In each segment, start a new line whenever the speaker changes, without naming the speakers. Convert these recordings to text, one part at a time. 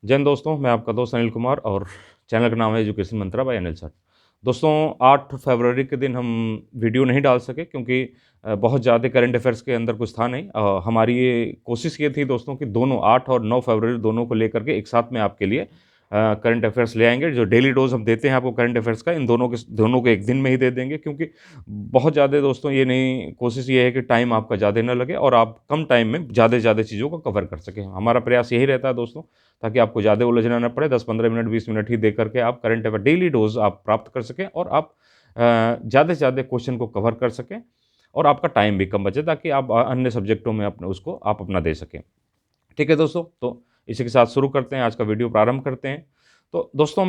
जय हिंद दोस्तों, मैं आपका दोस्त अनिल कुमार और चैनल का नाम है एजुकेशन मंत्रा बाय अनिल सर। दोस्तों, 8 फरवरी के दिन हम वीडियो नहीं डाल सके क्योंकि बहुत ज़्यादा करंट अफेयर्स के अंदर कुछ था नहीं। हमारी ये कोशिश ये थी दोस्तों कि दोनों 8 और 9 फरवरी दोनों को लेकर के एक साथ में आपके लिए करंट अफेयर्स ले आएंगे। जो डेली डोज हम देते हैं आपको करंट अफेयर्स का, इन दोनों को एक दिन में ही दे देंगे क्योंकि बहुत ज़्यादा दोस्तों ये नहीं, कोशिश ये है कि टाइम आपका ज़्यादा ना लगे और आप कम टाइम में ज़्यादा से ज़्यादा चीज़ों को कवर कर सकें। हमारा प्रयास यही रहता है दोस्तों, ताकि आपको ज़्यादा उलझना ना पड़े। 10-15 मिनट 20 मिनट ही दे करके आप करंट अफेयर डेली डोज आप प्राप्त कर सकें और आप ज़्यादा से ज़्यादा क्वेश्चन को कवर कर सकें और आपका टाइम भी कम बचे, ताकि आप अन्य सब्जेक्टों में अपने उसको आप अपना दे सकें। ठीक है दोस्तों, तो इसी के साथ शुरू करते हैं, आज का वीडियो प्रारंभ करते हैं। तो दोस्तों,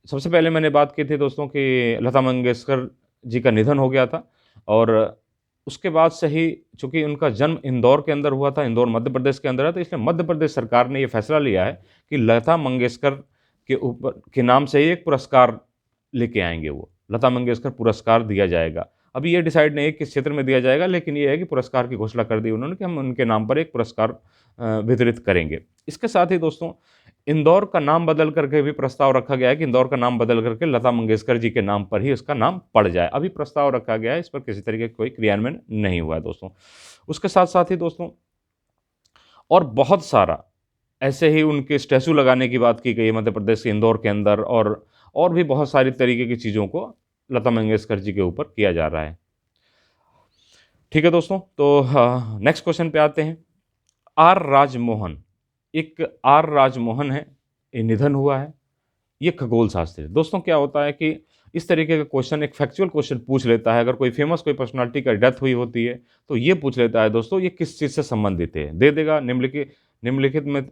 सबसे पहले मैंने बात की थी दोस्तों कि लता मंगेशकर जी का निधन हो गया था और उसके बाद से ही, चूँकि उनका जन्म इंदौर के अंदर हुआ था, इंदौर मध्य प्रदेश के अंदर है, तो इसलिए मध्य प्रदेश सरकार ने ये फैसला लिया है कि लता मंगेशकर के नाम से ही एक पुरस्कार लेके आएँगे वो। लता मंगेशकर पुरस्कार दिया जाएगा। अभी ये डिसाइड नहीं है किस क्षेत्र में दिया जाएगा, लेकिन ये है कि पुरस्कार की घोषणा कर दी उन्होंने कि हम उनके नाम पर एक पुरस्कार वितरित करेंगे। इसके साथ ही दोस्तों, इंदौर का नाम बदल करके भी प्रस्ताव रखा गया है कि इंदौर का नाम बदल करके लता मंगेशकर जी के नाम पर ही उसका नाम पड़ जाए। अभी प्रस्ताव रखा गया है, इस पर किसी तरीके का कोई क्रियान्वयन नहीं हुआ है दोस्तों। उसके साथ-साथ ही दोस्तों, और बहुत सारा ऐसे ही उनके स्टैच्यू लगाने की बात की गई है मध्य प्रदेश के इंदौर के अंदर, और भी बहुत सारी तरीके की चीज़ों को लता मंगेशकर जी के ऊपर किया जा रहा है। ठीक है दोस्तों, तो नेक्स्ट क्वेश्चन पे आते हैं। आर राजमोहन, एक आर राजमोहन है, ये निधन हुआ है। ये खगोल शास्त्री है। दोस्तों, क्या होता है कि इस तरीके का क्वेश्चन, एक फैक्चुअल क्वेश्चन पूछ लेता है। अगर कोई फेमस कोई पर्सनालिटी का डेथ हुई होती है तो ये पूछ लेता है दोस्तों ये किस चीज़ से संबंधित है, दे देगा निम्नलिखित में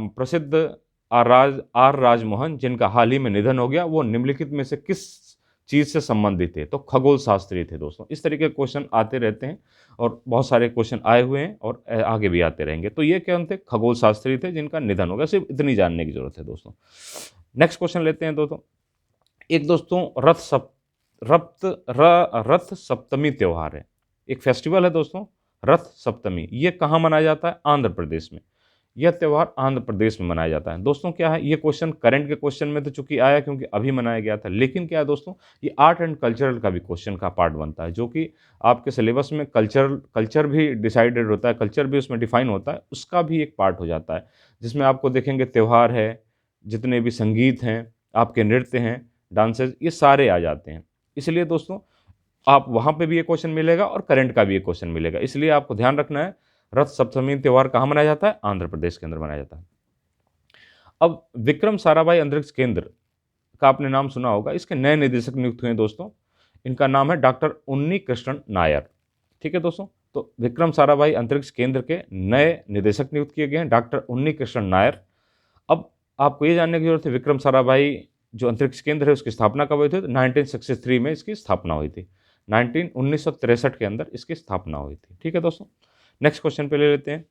प्रसिद्ध आर राजमोहन जिनका हाल ही में निधन हो गया, वो निम्नलिखित में से किस चीज़ से संबंधित थे? तो खगोल शास्त्री थे दोस्तों। इस तरीके के क्वेश्चन आते रहते हैं और बहुत सारे क्वेश्चन आए हुए हैं और आगे भी आते रहेंगे। तो ये क्या थे? खगोल शास्त्री थे जिनका निधन हो गया। सिर्फ इतनी जानने की जरूरत है दोस्तों। नेक्स्ट क्वेश्चन लेते हैं दोस्तों। एक दोस्तों रथ सप्तमी त्योहार है, एक फेस्टिवल है दोस्तों, रथ सप्तमी। ये कहाँ मनाया जाता है? आंध्र प्रदेश में। यह त्यौहार आंध्र प्रदेश में मनाया जाता है दोस्तों। क्या है ये क्वेश्चन? करंट के क्वेश्चन में तो चूंकि आया क्योंकि अभी मनाया गया था, लेकिन क्या है दोस्तों, ये आर्ट एंड कल्चरल का भी क्वेश्चन का पार्ट बनता है, जो कि आपके सिलेबस में कल्चर भी डिसाइडेड होता है, कल्चर भी उसमें डिफाइन होता है, उसका भी एक पार्ट हो जाता है, जिसमें आपको देखेंगे त्यौहार है, जितने भी संगीत हैं, आपके नृत्य हैं, डांसेस, ये सारे आ जाते हैं। इसलिए दोस्तों, आप वहाँ पे भी एक क्वेश्चन मिलेगा और करंट का भी एक क्वेश्चन मिलेगा, इसलिए आपको ध्यान रखना है। रथ सप्तमी त्योहार कहाँ मनाया जाता है? आंध्र प्रदेश के अंदर मनाया जाता है। अब विक्रम साराभाई अंतरिक्ष केंद्र का आपने नाम सुना होगा, इसके नए निदेशक नियुक्त हुए हैं दोस्तों। इनका नाम है डॉक्टर उन्नी कृष्णन नायर। ठीक है दोस्तों, तो विक्रम साराभाई अंतरिक्ष केंद्र के नए निदेशक नियुक्त किए गए हैं डॉक्टर उन्नी कृष्णन नायर। अब आपको ये जानने की जरूरत है, विक्रम साराभाई जो अंतरिक्ष केंद्र है उसकी स्थापना कब हुई थी? 1963 में इसकी स्थापना हुई थी। 1963 के अंदर इसकी स्थापना हुई थी। ठीक है दोस्तों, नेक्स्ट क्वेश्चन पे ले लेते हैं।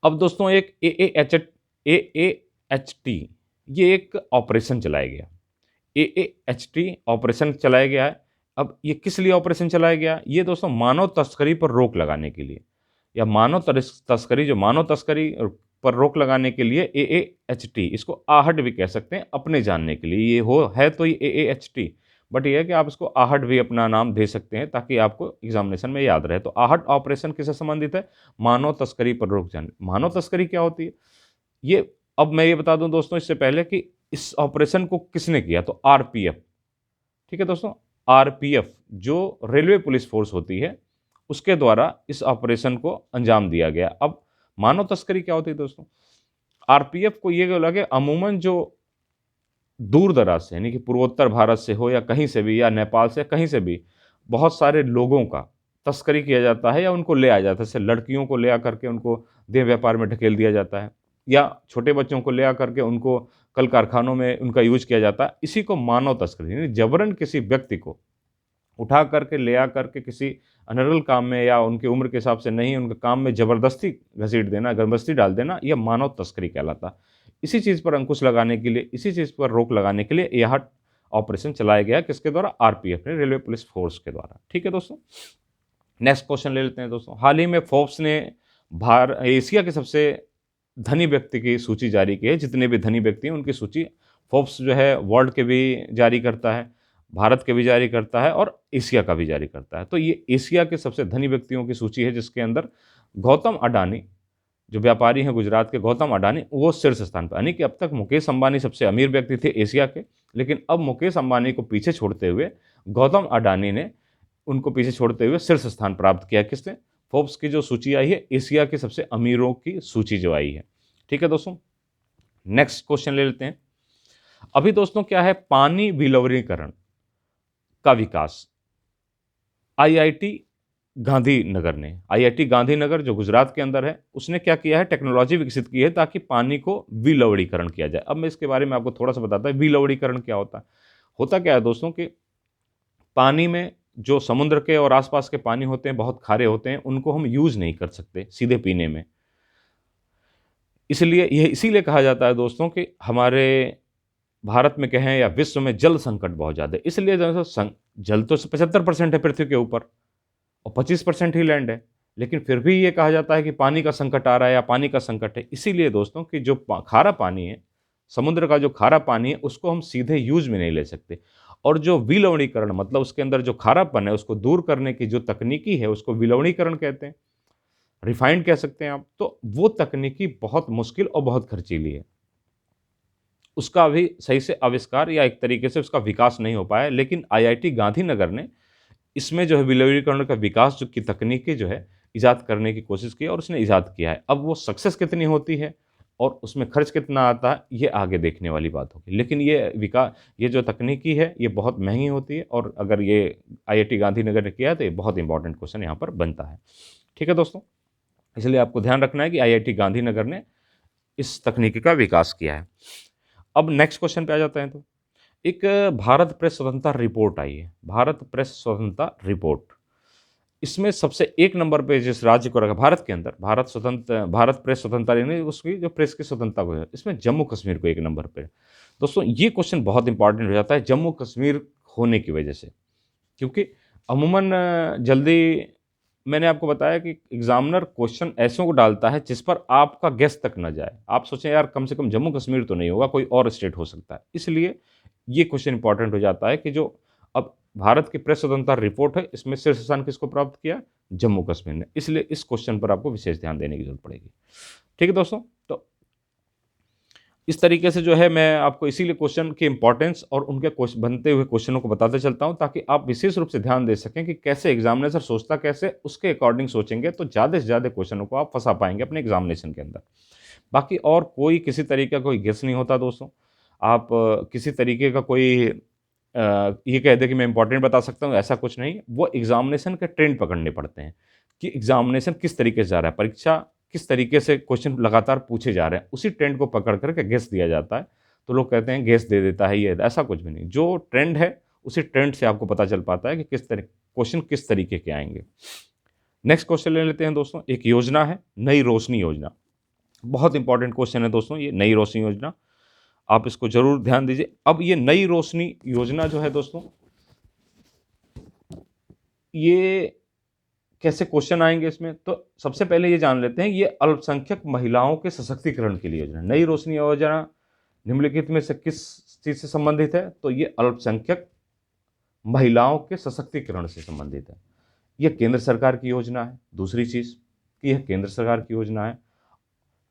अब दोस्तों, एक AAHT, ये एक ऑपरेशन चलाया गया। AAHT ऑपरेशन चलाया गया है। अब ये किस लिए ऑपरेशन चलाया गया? ये दोस्तों मानव तस्करी पर रोक लगाने के लिए, या मानव तस्करी पर रोक लगाने के लिए AAHT, इसको आहट भी कह सकते हैं अपने जानने के लिए। ये हो है तो ये AAHT, बट ये है कि आप इसको आहट भी अपना नाम दे सकते हैं ताकि आपको एग्जामिनेशन में याद रहे। तो आहट ऑपरेशन किससे संबंधित है? मानव तस्करी पर रोक जाने। मानव तस्करी क्या होती है ये, अब मैं ये बता दूं दोस्तों इससे पहले कि इस ऑपरेशन को किसने किया, तो आरपीएफ। ठीक है दोस्तों, आरपीएफ जो रेलवे पुलिस फोर्स होती है, उसके द्वारा इस ऑपरेशन को अंजाम दिया गया। अब मानव तस्करी क्या होती है दोस्तों? आरपीएफ को ये लगे अमूमन जो दूर दराज से, यानी कि पूर्वोत्तर भारत से हो या कहीं से भी, या नेपाल से, कहीं से भी बहुत सारे लोगों का तस्करी किया जाता है या उनको ले आया जाता है। जैसे लड़कियों को ले आकर के उनको देह व्यापार में ढकेल दिया जाता है, या छोटे बच्चों को ले आकर के उनको कल कारखानों में उनका यूज किया जाता है। इसी को मानव तस्करी, यानी जबरन किसी व्यक्ति को उठा करके ले आ करके किसी अनर्गल काम में, या उनकी उम्र के हिसाब से नहीं, उनके काम में ज़बरदस्ती घसीट देना, गरमस्ती डाल देना, यह मानव तस्करी कहलाता है। इसी चीज़ पर अंकुश लगाने के लिए, इसी चीज़ पर रोक लगाने के लिए यह ऑपरेशन चलाया गया। किसके द्वारा? आरपीएफ ने, रेलवे पुलिस फोर्स के द्वारा। ठीक है दोस्तों, नेक्स्ट क्वेश्चन ले लेते हैं दोस्तों। हाल ही में फोर्ब्स ने एशिया के सबसे धनी व्यक्ति की सूची जारी की है। जितने भी धनी व्यक्ति हैं उनकी सूची फोर्ब्स जो है वर्ल्ड के भी जारी करता है, भारत के भी जारी करता है और एशिया का भी जारी करता है। तो ये एशिया के सबसे धनी व्यक्तियों की सूची है, जिसके अंदर गौतम अडानी, जो व्यापारी हैं गुजरात के गौतम अडानी, वो शीर्ष स्थान पर। यानी कि अब तक मुकेश अंबानी सबसे अमीर व्यक्ति थे एशिया के, लेकिन अब मुकेश अंबानी को पीछे छोड़ते हुए गौतम अडानी ने उनको पीछे छोड़ते हुए शीर्ष स्थान प्राप्त किया। किसने? फोर्ब्स की जो सूची आई है, एशिया के सबसे अमीरों की सूची जो आई है। ठीक है दोस्तों, नेक्स्ट क्वेश्चन ले लेते हैं। अभी दोस्तों क्या है, पानी विलवणीकरण का विकास आईआईटी गांधीनगर ने, आईआईटी गांधीनगर जो गुजरात के अंदर है, उसने क्या किया है, टेक्नोलॉजी विकसित की है ताकि पानी को विलवणीकरण किया जाए। अब मैं इसके बारे में आपको थोड़ा सा बताता हूं, विलवणीकरण क्या होता है। होता क्या है दोस्तों कि पानी में जो समुद्र के और आसपास के पानी होते हैं बहुत खारे होते हैं, उनको हम यूज नहीं कर सकते सीधे पीने में। इसलिए यह इसीलिए कहा जाता है दोस्तों कि हमारे भारत में कहें या विश्व में जल संकट बहुत ज़्यादा है। इसलिए जल तो 75% है पृथ्वी के ऊपर और 25% ही लैंड है, लेकिन फिर भी ये कहा जाता है कि पानी का संकट आ रहा है या पानी का संकट है। इसीलिए दोस्तों कि जो खारा पानी है, समुद्र का जो खारा पानी है, उसको हम सीधे यूज में नहीं ले सकते। और जो विलवणीकरण मतलब उसके अंदर जो खारापन है उसको दूर करने की जो तकनीकी है, उसको विलवणीकरण कहते हैं, रिफाइंड कह सकते हैं आप। तो वो तकनीकी बहुत मुश्किल और बहुत खर्चीली है, उसका अभी सही से आविष्कार या एक तरीके से उसका विकास नहीं हो पाया। लेकिन आईआईटी गांधीनगर ने इसमें जो है विलवणीकरण का विकास जो की तकनीकी जो है ईजाद करने की कोशिश की और उसने ईजाद किया है। अब वो सक्सेस कितनी होती है और उसमें खर्च कितना आता है, ये आगे देखने वाली बात होगी। लेकिन ये जो तकनीकी है ये बहुत महंगी होती है, और अगर ये आईआईटी गांधीनगर ने किया है तो ये बहुत इंपॉर्टेंट क्वेश्चन यहाँ पर बनता है। ठीक है दोस्तों, इसलिए आपको ध्यान रखना है कि आईआईटी गांधीनगर ने इस तकनीकी का विकास किया है। अब नेक्स्ट क्वेश्चन पे आ जाते हैं। तो एक भारत प्रेस स्वतंत्रता रिपोर्ट आई है, भारत प्रेस स्वतंत्रता रिपोर्ट। इसमें सबसे एक नंबर पे जिस राज्य को रखा भारत के अंदर, भारत प्रेस स्वतंत्रता यानी उसकी जो प्रेस की स्वतंत्रता को है, इसमें जम्मू कश्मीर को एक नंबर पे। दोस्तों ये क्वेश्चन बहुत इंपॉर्टेंट हो जाता है जम्मू कश्मीर होने की वजह से, क्योंकि अमूमन जल्दी मैंने आपको बताया कि एग्जामिनर क्वेश्चन ऐसों को डालता है जिस पर आपका गेस तक न जाए। आप सोचें यार कम से कम जम्मू कश्मीर तो नहीं होगा, कोई और स्टेट हो सकता है। इसलिए ये क्वेश्चन इंपॉर्टेंट हो जाता है कि जो अब भारत की प्रेस स्वतंत्रता रिपोर्ट है, इसमें शीर्ष स्थान किसको प्राप्त किया? जम्मू कश्मीर ने। इसलिए इस क्वेश्चन पर आपको विशेष ध्यान देने की जरूरत पड़ेगी। ठीक है दोस्तों, तो इस तरीके से जो है मैं आपको इसीलिए क्वेश्चन की इंपॉर्टेंस और उनके बनते हुए क्वेश्चनों को बताते चलता हूं, ताकि आप विशेष रूप से ध्यान दे सकें कि कैसे एग्जामिनेशन सोचता, कैसे उसके अकॉर्डिंग सोचेंगे तो ज़्यादा से ज़्यादा क्वेश्चनों को आप फंसा पाएंगे अपने एग्जामिनेशन के अंदर। बाकी और कोई किसी तरीके का कोई गेस नहीं होता दोस्तों। आप किसी तरीके का कोई ये कह दे कि मैं इंपॉर्टेंट बता सकता हूँ, ऐसा कुछ नहीं। वो एग्जामिनेशन के ट्रेंड पकड़ने पड़ते हैं कि एग्जामिनेशन किस तरीके से जा रहा है, परीक्षा किस तरीके से क्वेश्चन लगातार पूछे जा रहे हैं, उसी ट्रेंड को पकड़ करके गेस दिया जाता है। तो लोग कहते हैं गेस दे देता है ये, ऐसा कुछ भी नहीं। जो ट्रेंड है उसी ट्रेंड से आपको पता चल पाता है कि क्वेश्चन किस तरीके के आएंगे। नेक्स्ट क्वेश्चन ले लेते हैं दोस्तों। एक योजना है नई रोशनी योजना, बहुत इंपॉर्टेंट क्वेश्चन है दोस्तों ये नई रोशनी योजना, आप इसको जरूर ध्यान दीजिए। अब ये नई रोशनी योजना जो है दोस्तों, ये कैसे क्वेश्चन आएंगे इसमें, तो सबसे पहले ये जान लेते हैं ये अल्पसंख्यक महिलाओं के सशक्तिकरण के लिए योजना। नई रोशनी योजना निम्नलिखित में से किस चीज से संबंधित है? तो ये अल्पसंख्यक महिलाओं के सशक्तिकरण से संबंधित है। यह केंद्र सरकार की योजना है। दूसरी चीज कि यह केंद्र सरकार की योजना है।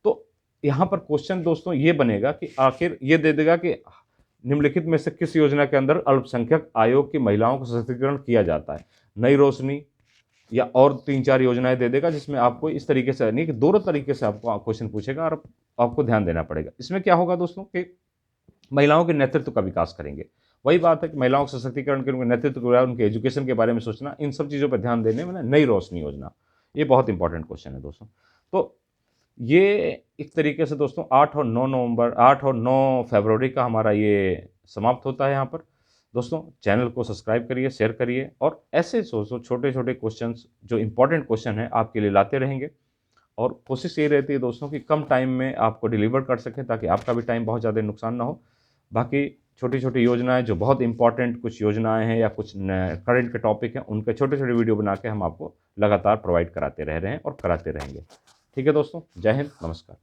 तो यहां पर क्वेश्चन दोस्तों ये बनेगा कि आखिर ये दे देगा कि निम्नलिखित में से किस योजना के अंदर अल्पसंख्यक आयोग की महिलाओं का सशक्तिकरण किया जाता है? नई रोशनी या और 3-4 योजनाएं दे देगा, जिसमें आपको इस तरीके से नहीं कि दोनों तरीके से आपको क्वेश्चन पूछेगा और आपको ध्यान देना पड़ेगा। इसमें क्या होगा दोस्तों कि महिलाओं के नेतृत्व का विकास करेंगे। वही बात है कि महिलाओं के सशक्तिकरण के, उनके नेतृत्व के बारे में, उनके एजुकेशन के बारे में सोचना, इन सब चीज़ों पर ध्यान देने में नई रोशनी योजना, ये बहुत इंपॉर्टेंट क्वेश्चन है दोस्तों। तो ये एक तरीके से दोस्तों 8 और 9 फरवरी का हमारा ये समाप्त होता है यहाँ पर। दोस्तों चैनल को सब्सक्राइब करिए, शेयर करिए, और ऐसे छोटे छोटे क्वेश्चंस जो इंपॉर्टेंट क्वेश्चन हैं आपके लिए लाते रहेंगे। और कोशिश ये रहती है दोस्तों कि कम टाइम में आपको डिलीवर कर सकें, ताकि आपका भी टाइम बहुत ज़्यादा नुकसान ना हो। बाकी छोटी छोटी योजनाएं जो बहुत इंपॉर्टेंट कुछ योजनाएं हैं या कुछ करंट के टॉपिक हैं, उनके छोटे छोटे वीडियो बना के हम आपको लगातार प्रोवाइड कराते रह रहे हैं और कराते रहेंगे। ठीक है दोस्तों, जय हिंद, नमस्कार।